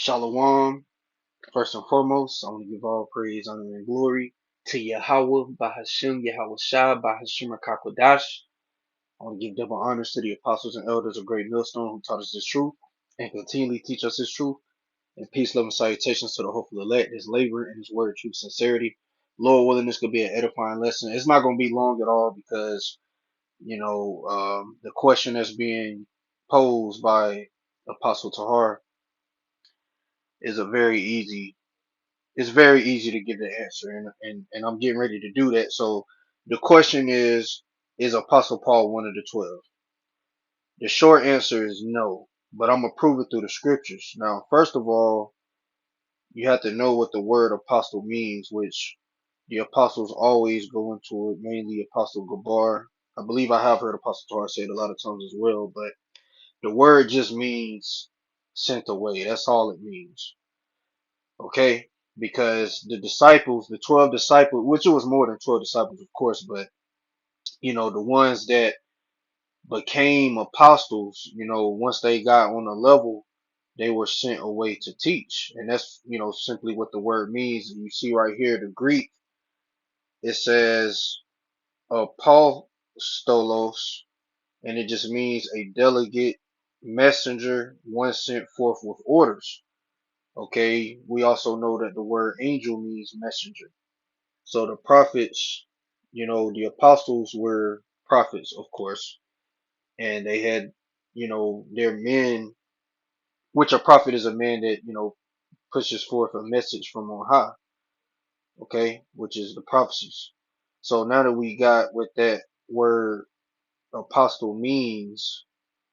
Shalom. First and foremost, I want to give all praise, honor, and glory to Yahweh, Bahashem, Yahweh Shai, Bahashem Rakakwadash. I want to give double honors to the apostles and elders of Great Millstone who taught us this truth and continually teach us this truth. And peace, love, and salutations to the hopeful elect, his labor, and his word, truth, sincerity. Lord willing, this could be an edifying lesson. It's not going to be long at all because, the question that's being posed by Apostle Tahar is a very easy it's very easy to give the answer, and I'm getting ready to do that. So the question is Apostle Paul one of the 12? The short answer is no, but I'm gonna prove it through the scriptures. Now, first of all, you have to know what the word apostle means, which the apostles always go into it, mainly Apostle Gabar. I believe I have heard Apostle Tar say it a lot of times as well, but the word just means sent away. That's all it means. Okay? Because the disciples, the 12 disciples, which it was more than 12 disciples, of course, but, the ones that became apostles, once they got on a level, they were sent away to teach. And that's, simply what the word means. You see right here, the Greek, it says apostolos, and it just means a delegate messenger, one sent forth with orders. Okay, we also know that the word angel means messenger. So the prophets, the apostles were prophets, of course, and they had, their men, which a prophet is a man that, pushes forth a message from on high, okay, which is the prophecies. So now that we got what that word apostle means,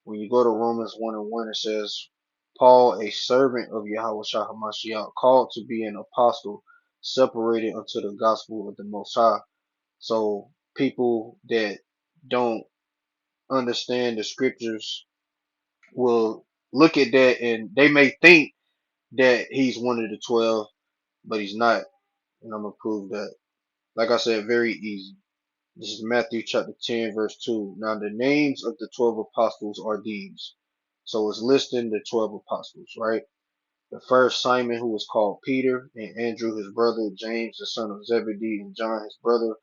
when you go to Romans 1 and 1, it says, Paul, a servant of Yahweh Shah HaMashiach, called to be an apostle, separated unto the gospel of the Most High. So people that don't understand the scriptures will look at that and they may think that he's one of the 12, but he's not. And I'm going to prove that. Like I said, very easy. This is Matthew chapter 10, verse 2. Now the names of the 12 apostles are these. So it's listing the 12 apostles, right? The first, Simon, who was called Peter, and Andrew his brother, James the son of Zebedee, and John his brother,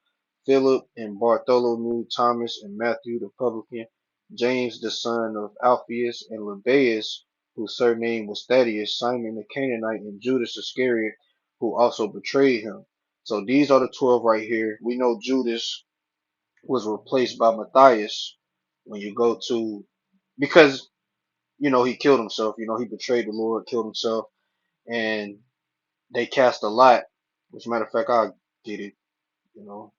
Philip, and Bartholomew, Thomas, and Matthew the publican, James the son of Alphaeus, and Lebbaeus, whose surname was Thaddeus, Simon the Canaanite, and Judas Iscariot, who also betrayed him. So these are the 12 right here. We know Judas was replaced by Matthias when you go to, because, he killed himself, he betrayed the Lord, killed himself, and they cast a lot, which matter of fact, I get it, you know,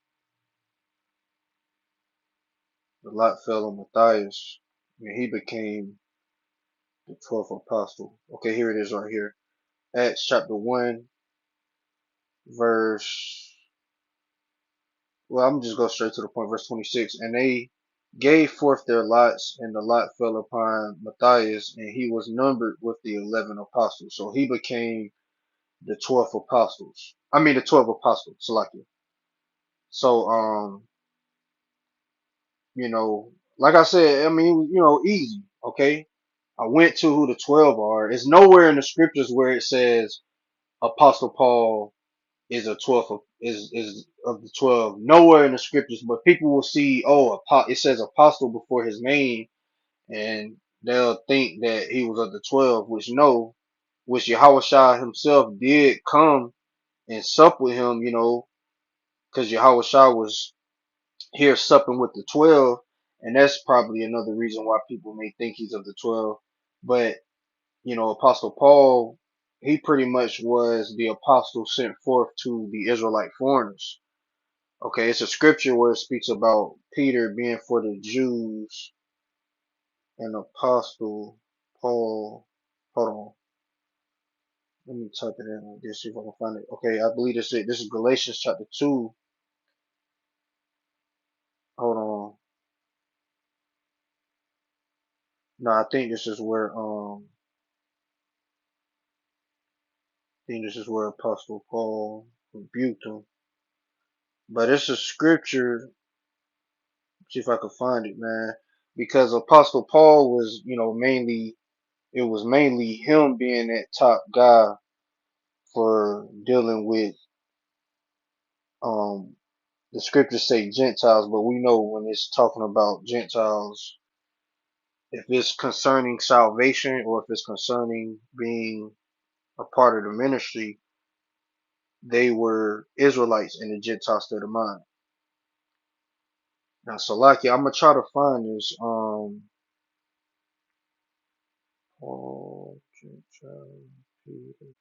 the lot fell on Matthias, and he became the 12th apostle. Okay, here it is right here. Acts chapter 1, verse, well, I'm just go straight to the point, verse 26. And they gave forth their lots, and the lot fell upon Matthias, and he was numbered with the 11 apostles. So he became the 12th apostles. I mean, the 12 apostles, Salakia. So, like I said, I mean, easy. Okay. I went to who the 12 are. It's nowhere in the scriptures where it says Apostle Paul is a 12 is of the 12. Nowhere in the scriptures, but people will see, oh, it says apostle before his name, and they'll think that he was of the 12, which no, which Yahweh Shah himself did come and sup with him, because Yahweh Shah was here supping with the 12, and that's probably another reason why people may think he's of the 12. But, Apostle Paul, he pretty much was the apostle sent forth to the Israelite foreigners. Okay, it's a scripture where it speaks about Peter being for the Jews and apostle Paul. Hold on. Let me type it in like this, see if I can find it. Okay, I believe this is it. This is Galatians chapter 2. Hold on. No, I think this is where Apostle Paul rebuked him. But it's a scripture. See if I can find it, man. Because Apostle Paul was, mainly, it was mainly him being that top guy for dealing with um the scriptures say Gentiles, but we know when it's talking about Gentiles, if it's concerning salvation or if it's concerning being a part of the ministry, they were Israelites in the Gentile state of mind. Now, Salakia, I'm gonna try to find this. Paul, Gentile, Peter,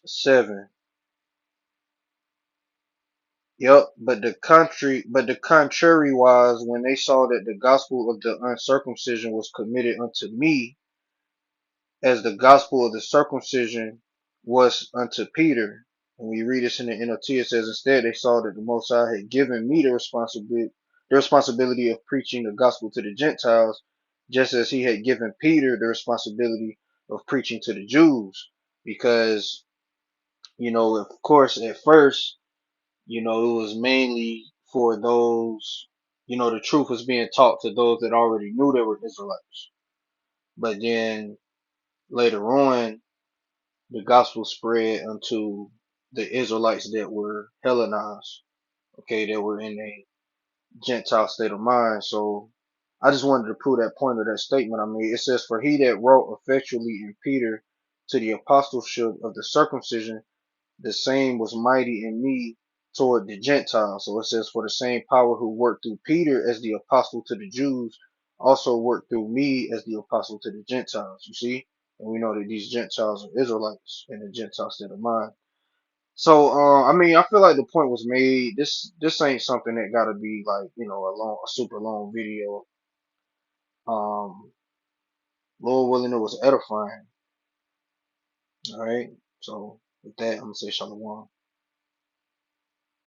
7. Yep, but the contrary was when they saw that the gospel of the uncircumcision was committed unto me, as the gospel of the circumcision was unto Peter. When we read this in the NLT, it says instead they saw that the Most High had given me the responsibility of preaching the gospel to the Gentiles, just as he had given Peter the responsibility of preaching to the Jews. Because, of course, at first, it was mainly for those, the truth was being taught to those that already knew they were Israelites. But then later on, the gospel spread unto the Israelites that were Hellenized, okay, that were in a Gentile state of mind. So I just wanted to prove that point of that statement I made. It says, for he that wrote effectually in Peter to the apostleship of the circumcision, the same was mighty in me toward the Gentiles. So it says, for the same power who worked through Peter as the apostle to the Jews also worked through me as the apostle to the Gentiles. You see? And we know that these Gentiles are Israelites in the Gentile state of mind. So, I mean, I feel like the point was made. This ain't something that gotta be like, a super long video. Um, Lord willing, it was edifying. All right. So with that, I'm gonna say shalom.